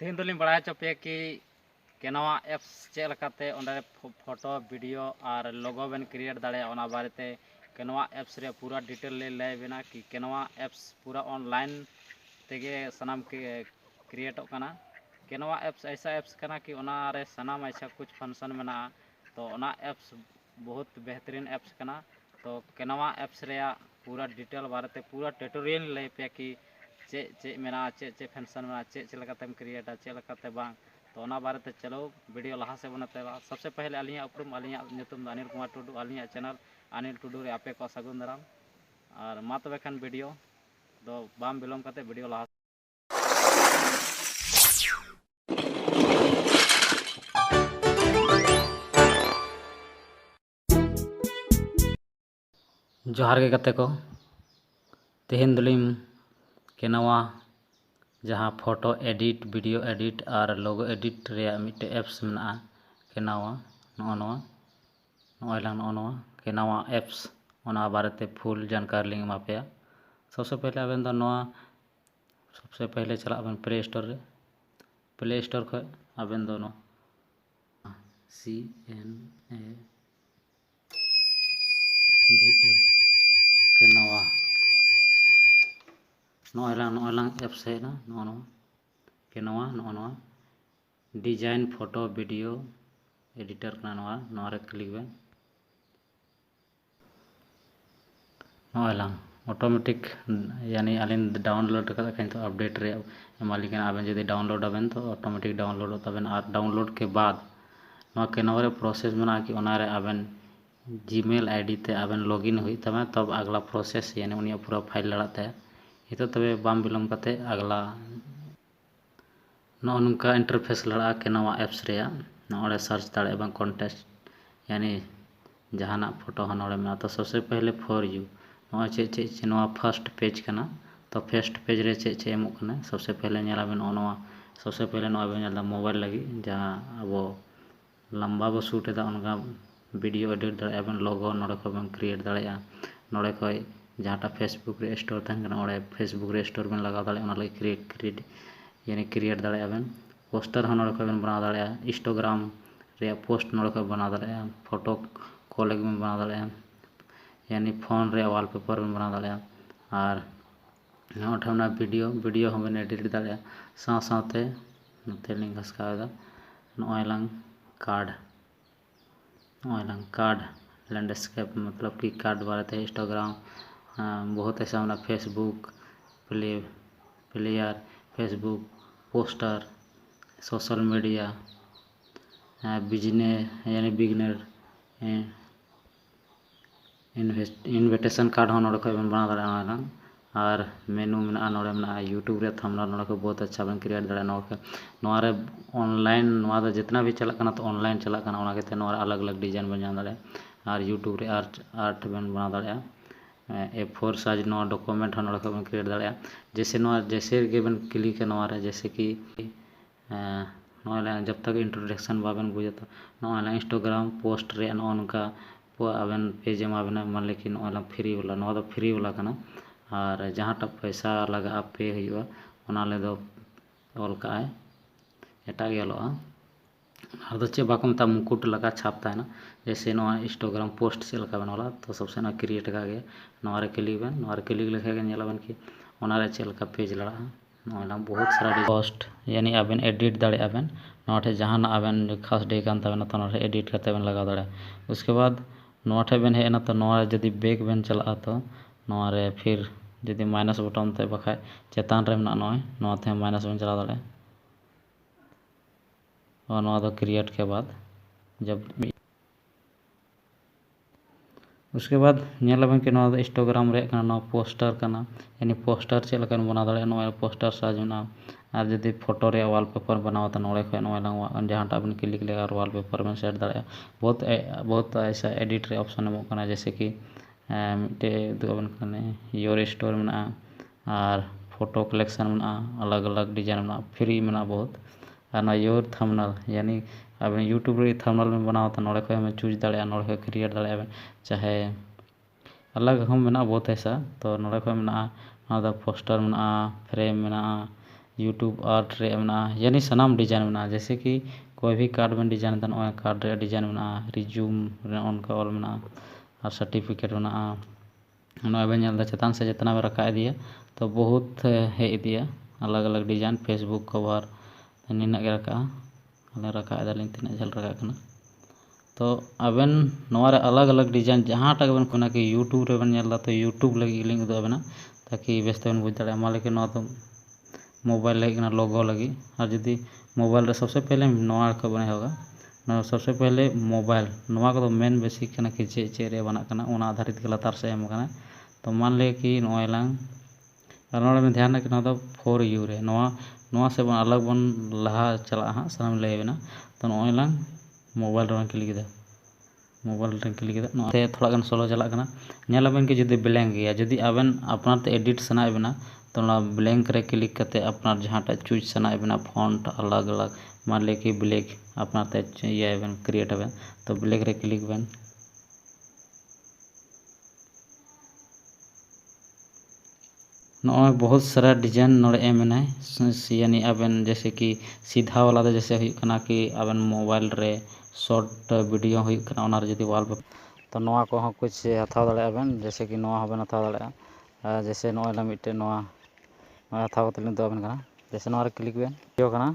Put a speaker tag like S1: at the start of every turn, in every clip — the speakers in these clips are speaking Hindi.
S1: तीन दोलिंग बड़ा चोपे कि केनवा एप्स चेलकाते ओंडे फोटो वीडियो और लोगो बेन क्रिएट दाड़े ओना बारेते केनवा एप्स रे पूरा डिटेल ले लय बेना कि केनवा एप्स पूरा ऑनलाइन तेगे सनाम के क्रिएटों कना। केनवा एप्स ऐसा एप्स कना कि ओना रे सनाम ऐसा कुछ फंक्शन मेना तो ओना एप्स बहुत बेहतरीन एप्स कना। तो केनवा एप्स रे पूरा डिटेल बारेते पूरा ट्यूटोरियल लय पे कि चे मेना चे फंक्शन मेना चे लकातेम क्रिएटा चे लकाते बांग तो ओना बारेते चलो वीडियो लहा से बनते। सबसे पहले अलिया उपरुम अलिया ᱧᱩᱛᱩᱢ अनिल कुमार टुडू अलिया चैनल अनिल टुडू रे आपे को सगुन दाराम और मा तबे खान वीडियो दो बाम बिलोम करते वीडियो लहा जोहार के कते को तेहेन दुलिम केनवा जहाँ फोटो एडिट वीडियो एडिट और लोगो एडिट रे मिटे एप्स मेना केनवा नोआ केनवा एप्स ओना बारेते फुल जानकारी लिंग मापया। सबसे पहले आबेन दो नोआ सबसे पहले चला आबेन प्ले स्टोर खो आबेन दो CNAVA केनवा नोएलांग एप्स है ना नो केनवा नो डिजाइन फोटो वीडियो एडिटर कना नोआ रे क्लिक बेन नोएलांग ऑटोमेटिक यानी आलिन डाउनलोड कदा कहीं तो अपडेट रे मालिक आबेन जदि डाउनलोड आबेन तो ऑटोमेटिक डाउनलोड होता बेन और डाउनलोड के बाद नोआ केनवा रे प्रोसेस मेना कि ओना रे आबेन जीमेल आईडी ते आबेन लॉगिन हुई तब तब अगला प्रोसेस यानी उनिया पूरा फाइल लड़ाते इतो तबे बाम बिलम कते अगला नोनका इंटरफेस लड़ा केनवा एप्स रे नोड़े सर्च दाड़े बा कॉन्टेस्ट यानी जहाना फोटो हनोड़े में तो सबसे पहले फॉर यू नोआ चे नोआ फर्स्ट पेज कना तो फर्स्ट पेज रे चे एमोग कना सबसे पहले नेला बेन नोआ सबसे पहले नोआ बेन नेला मोबाइल लगी जहां अब लंबा बो शूट एदा उनका वीडियो एडिट दाड़े बेन लोगो नोड़े को बेन क्रिएट दाड़े नोड़े को जहांटा फेसबुक रे स्टोर तहन ओड़े फेसबुक रे स्टोर बेन लगा दाड़े ओना लगे क्रिएट दाड़े बेन पोस्टर हन नोड़े को बेन बना दाड़े इंस्टाग्राम रे पोस्ट नोड़े को बना दाड़े फोटो को लगे बेन बना दाड़े यानी फोन रे वॉलपेपर बेन बना दाड़े और नोठमना वीडियो हम बेन एडिट दाड़े साथे नते लिंक घसकादा नोएलांग कार्ड लैंडस्केप मतलब कि कार्ड बारे इंस्टाग्राम बहुत ऐसा होना Facebook player Facebook poster social media business यानी बिगनर इन्विटेशन कार्ड हो नोड़े को बना दाड़ा और मेनू में नोड़े में यूट्यूब रे थंबनेल नोड़े को बहुत अच्छा बन क्रिएट दाड़ा नोड़े ऑनलाइन नोड़ा जितना भी चलना तो ऑनलाइन चलना ओना केते नोड़ा अलग अलग डिजाइन बन जान दाड़ा और यूट्यूब रे आर्ट बन बना दाड़ा A4 साइज नोड़ा डॉक्यूमेंट नोड़े को बन क्रिएट दाड़ा जैसे के बन क्लिक है नोड़ा रे जैसे कि नोड़ा जब तक इंट्रोडक्शन बाबन बुझे तो नोड़ा इंस्टाग्राम पोस्ट रे नोनका आबेन पेज आबेन मान लेकिन नोड़ा फ्री वाला नोड़ा फ्री वाला कना और जहाँ तक पैसा लगा पे हुआ ओना ले दो ऑल का है एटा गेलोआ और तो चे बाको मता मुकुट लगा छापता है ना जैसे नोआ इंस्टाग्राम पोस्ट से लगा बन वाला तो सबसे ना क्रिएट का गे नोआ रे क्लिक लेखे नेला बन कि ओना रे चे लगा पेज लड़ा नोला बहुत सारा पोस्ट यानी आबेन एडिट दाड़े आबेन नोटे जहां आबेन खास डे कान तबेन तो नोटे एडिट करते बेन लगा दाड़े उसके बाद नोटे बेन हेना तो नोआ जदी बैक बेन चला तो नोआ रे फिर जदी माइनस बटन ते बखाय चेतान रे मेना नोआ ते माइनस बेन चला दाड़े और नोआ दो क्रिएट के बाद जब उसके बाद नेलाबेन कि नोआ इंस्टाग्राम रे कना पोस्टर कना यानी पोस्टर चे लकन बना दाड़े नोआ पोस्टर साइज में और जदी फोटो रे वॉलपेपर बनाओ तो नोड़े खय नोआ जहांटा बन क्लिक ले और वॉलपेपर में सेट दाड़े बहुत ऐसा एडिट रे ऑप्शन एमो कना जैसे कि मिटे दुबन कने योर स्टोर में और फोटो कलेक्शन में अलग अलग डिजाइन में फ्री में बहुत और योर थंबनेल यानी अब यूट्यूब रे थंबनेल में बनाओ तो नोड़े को हमें चूज दाड़े नोड़े को क्रिएट दाड़े चाहे अलग हम में बहुत ऐसा तो नोड़े को में पोस्टर में फ्रेम में यूट्यूब आर्ट रे मेना यानी सनाम डिजाइन मेना जैसे कि कोई भी कार्ड में डिजाइन दा नॉय कार्ड रे डिजाइन मेना रिज्यूम रे उनका ऑल मेना और सर्टिफिकेट मेना नॉय बन जल्द चेतान से जितना भी रखा दिया तो बहुत है दिया अलग अलग डिजाइन फेसबुक कवर निना के रखा दालिंग तीना झल रखा करना तो अबेन नोरे अलग अलग डिजाइन जहाँ टक बन कोना कि यूट्यूब रे बन नेला तो यूट्यूब लगी लिंक दो बना ताकि बेस्ते बन बुझ दाड़े मा लेकिन नो तो मोबाइल लगी ना लोगो लगी और यदि मोबाइल रे सबसे पहले नोआ को बने होगा ना सबसे पहले मोबाइल नोआ को तो मेन बेसिक कना कि चे रे बना कना उना आधारित के लतार से एम कना तो मान ले कि नोए लांग नोड़े में ध्यान रखना तो फोर यू रे नोआ से बन अलग बन लहा चला हाँ सामने ले बना तो नोए लांग मोबाइल रे क्लिक दे मोबाइल रे क्लिक दे नोते थोड़ा गन सोलो चला कना नेला बन के जदी ब्लैंक गया जदी अबन अपना ते एडिट सना बना तो ना ब्लैंक रे क्लिक करते अपना जहाँ टा चूज सना बना फॉन्ट अलग अलग मान ले कि ब्लैक अपना ते ये बन क्रिएट बन तो ब्लैक रे क्लिक बन नॉय बहुत सारा डिजाइन नोड़े एम यानी अबन जैसे कि सीधा वाला तो जैसे हुई कि अबन मोबाइल रे शॉर्ट वीडियो हुई जदी वाल तो नोआ को कुछ हथाव दाड़े अबन जैसे कि नोआ हबन हथाव दाड़े जैसे नोए ला मिटे नोआ हथाव कते लिंग दो बन जैसे नोआ रे क्लिक बन जो कना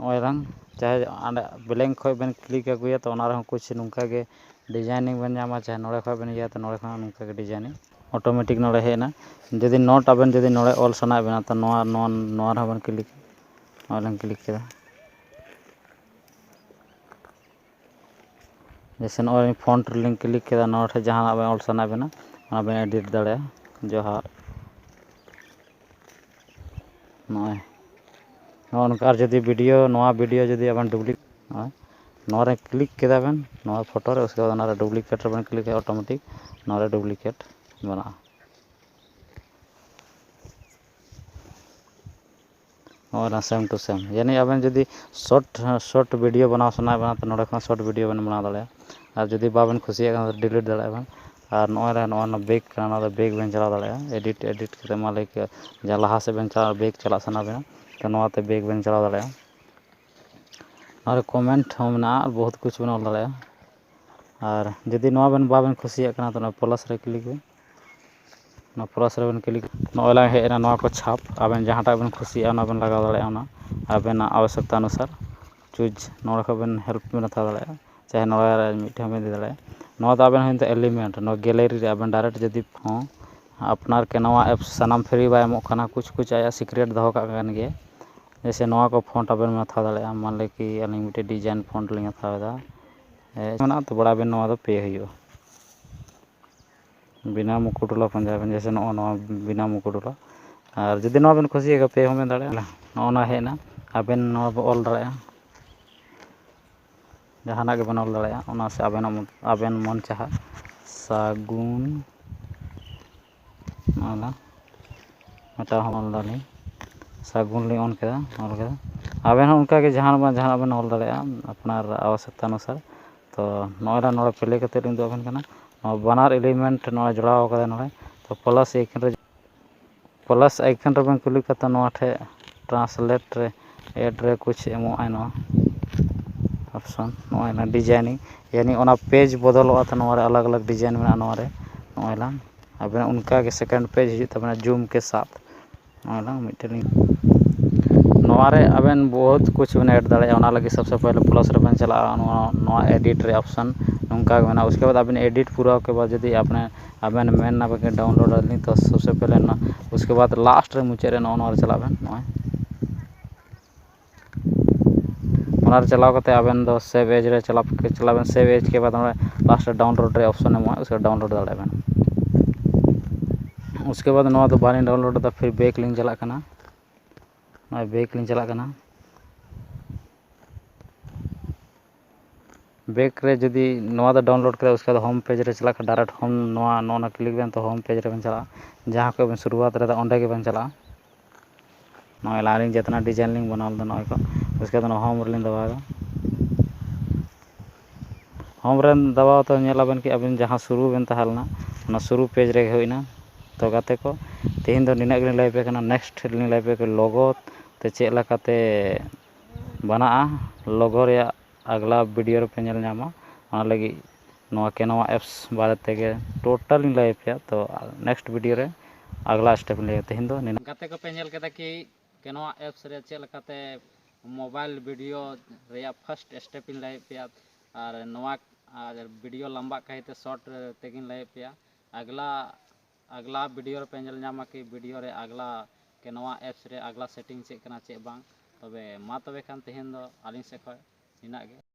S1: नोए रंग चाहे आंडे ब्लैंक खो बन क्लिक अगुया तो ओना रे कुछ नुंका के डिजाइनिंग बन जामा चाहे नोड़े खो बन गया तो नोड़े खो नुंका के डिजाइनिंग ऑटोमेटिक नोड़े हेना जदि नोट अबन जदि नोड़े ऑल सना बना तो नोआ हबन क्लिक ऑल क्लिक केदा जैसे नोए फॉन्ट लिंक क्लिक केदा नोट जहां अबन ऑल सना बना ओना बन एडिट दाड़े जोहार नोए नोनकार जदि वीडियो नोआ वीडियो जदि अबन डुप्लीकेट नोआ रे क्लिक केदा बन नोआ फोटो रे उसके बाद ओना रे डुप्लीकेट रे बन क्लिक ऑटोमेटिक नोआ रे डुप्लीकेट बना और सेम टू सेम यानी अबन जदि शॉर्ट वीडियो बनाओ सना बना तो नोड़े खन शॉर्ट वीडियो बन बना दाड़े और जदि बाबन खुशी तो डिलीट दाड़े बन और नोए बैक करना तो बैक बन चला दाड़े एडिट करते मा ले के जहाँ लहा से बन चला बैक चला सना बना तो नोआ ते बैक बन चला दाड़े और कमेंट हम ना बहुत कुछ बन ऑल दाड़े और जदि नोआ बन बाबन खुशी तो प्लस रे क्लिक बन ना प्लस रे बन क्लिक नोए ला हेना नोआ को छाप अबन जहाँ टा बन खुशी ओना बन लगा दाड़े ओना अबन आवश्यकता अनुसार चूज नोड़े को बन हेल्प बन हथाव दाड़े चाहे नोड़े रे मिटे हम दे दाड़े नोआ तो अबन हिंद एलिमेंट नो गैलरी रे अबन डायरेक्ट जदि हो अपनार के नोआ एप्स सनाम फ्री बाय एमोग कना कुछ आया सीक्रेट दहो का गन गे जैसे नोआ को फॉन्ट अबन में हथाव दाड़े मान ले कि अलिंग मिटे डिजाइन फॉन्ट लिंग हथाव दा मना तो बड़ा बन नोआ दो पे हुई बिना मुकुटला पंजाब जैसे नोआ बिना मुकुटला और जदि नोआ बन खुशी पे हम दाड़े नोना हेना अबन नोआ ऑल दाड़े जहाना के बन ऑल दाड़े ओना से अबन मन चाहा सागुन नाला मटा हम ऑल दाड़े सागुन लिंग ऑन केदा ऑल केदा अबन उनका के जहां बन ऑल दाड़े अपनार आवश्यकता अनुसार तो नोड़ा नोड़ा प्ले करते लिंग दो बन कना बनार एलिमेंट नोड़ा जोड़ाव कदा नोड़े तो प्लस आइकन रे बन क्लिक करते नोआ ठे ट्रांसलेट रे एड रे कुछ एमो आइनो ऑप्शन नोआ ना डिजाइनिंग यानी ओना पेज बदलो तो नोआ रे अलग अलग डिजाइन में नोआ रे नोआ ला अबन उनका के सेकंड पेज हिजु तबना जूम के साथ नोआ ला मिटे नोआ रे अबन बहुत कुछ बन ऐड दाड़े ओना लगी सबसे पहले प्लस रे बन चला नोआ एडिट रे ऑप्शन उनका बना उसके बाद अबन एडिट पूरा के बाद यदि अबन मेन ना बके डाउनलोड आदमी तो सबसे पहले ना उसके बाद लास्ट रे मुचे रे नोआ चला बन नोआ ओना चलाव करते अबन दो सेव एज रे चला बन सेव एज के बाद लास्ट डाउनलोड रे ऑप्शन एमो उसके डाउनलोड दाड़े बन उसके बाद नोआ तो बानी डाउनलोड दा फिर बैक लिंक चला कना नोआ बैक लिंक चला कना बैक रे जदि नोआ दा डाउनलोड करे उसके बाद होम पेज रे चला डायरेक्ट होम नोआ क्लिक बन तो होम पेज रे बन चला जहाँ को बन शुरुआत रे ओंडे के बन चला नोआ लाइन जितना डिजाइन लिंग बनाल दो नोआ को उसके बाद होम रे दबावा होम रे दबाव तो नेला बन कि अबन जहाँ शुरू बन तहलना शुरू पेज रे होइना तो गाते को तेहन दो निना गिन लाइव पे करना नेक्स्ट लिंग लाइव पे लोगो ते चेक लकाते बना लोगो रे अगला वीडियो पे नेल नामा ओना लगी नोआ कैनवा एप्स बारे तेगे टोटल लाइव पे तो नेक्स्ट वीडियो रे अगला स्टेप ले तेहन दो निना गाते को पे नेल केदा कि कैनवा एप्स रे चेक लकाते मोबाइल वीडियो रे फर्स्ट स्टेप इन लाइव पे और नोआ वीडियो लंबा कहते शॉर्ट तेगिन लाइव पे अगला वीडियो पे नेल नामा कि वीडियो रे अगला कैनवा एप्स रे अगला सेटिंग चेक करना चेक बांग तबे मा तबे खान तेहन दो आलिंग से खय निना गे।